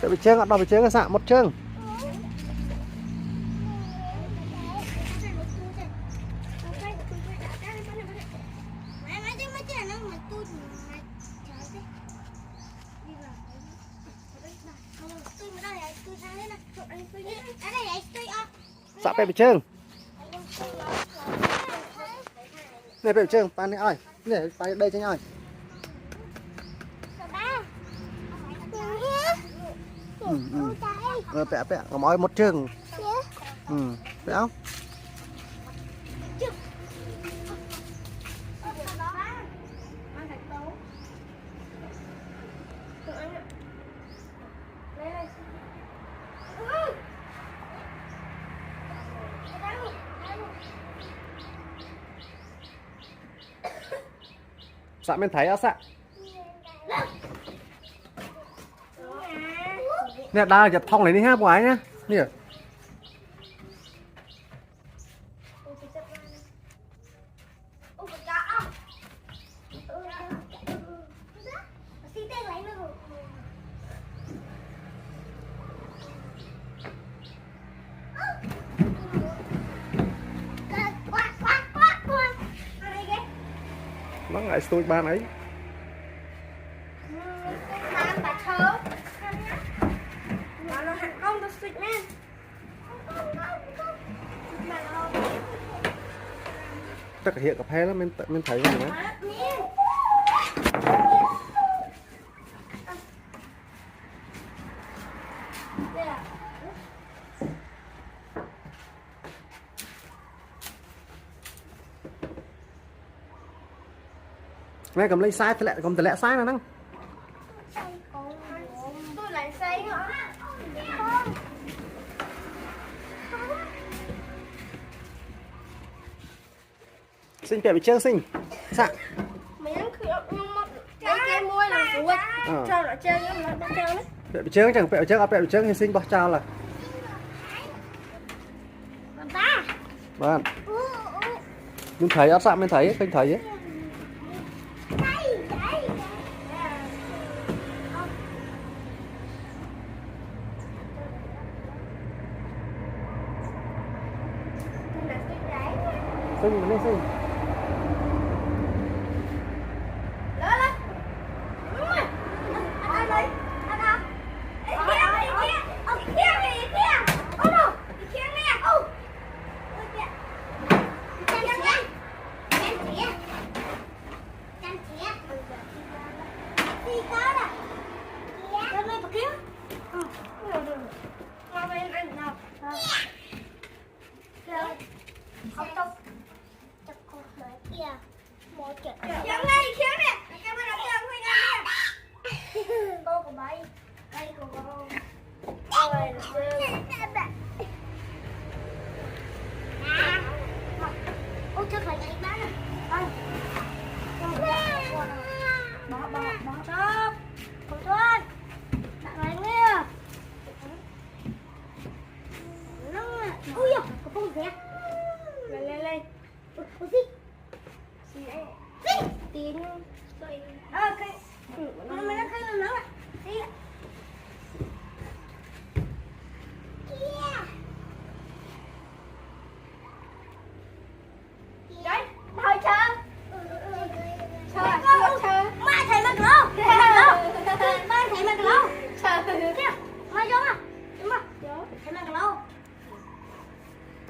bị chương đo bị chương sạ một chương sạ bị chương này bị chương pan này ơi này pan đây cho nhau bẹ bẹ mỗi một chương phải không sạ bên thấy á sạ nè đa giật thong này đi ha bái nhá nè nó lại tôi ban ấy tất cả hiện cà phê lắm mình thấy rồi đấy mẹ cầm lấy sai thì cầm lẹ sai nào năng tôi lại sai nữa sinh bẹ bị chương sinh sạ cái môi là của cho nó chơi nhưng mà nó chơi đấy bẹ bị chương chẳng bẹ bị chương thì sinh bỏ trao là vâng mình thấy áp sạ mình thấy kênh thấy ấy sinh lên sinh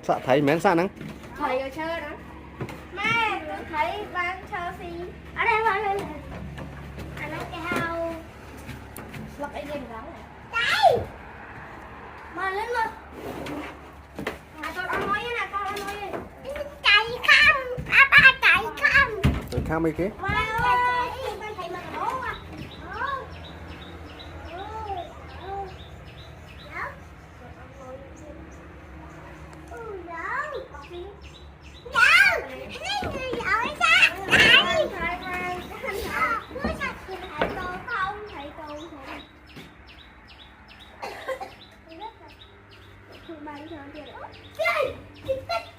sạ thấy mến sạ nắng thầy ở chơi đó mẹ thấy bán chơi gì ở đây mà lên anh nói cái hao lọc ấy đừng lắm đây mà lên mà con ăn nói nè con ăn nói cày không ba cày không rồi khao mấy cái Hãy subscribe cho kênh Ghiền Mì Gõ để không bỏ lỡ những video hấp dẫn.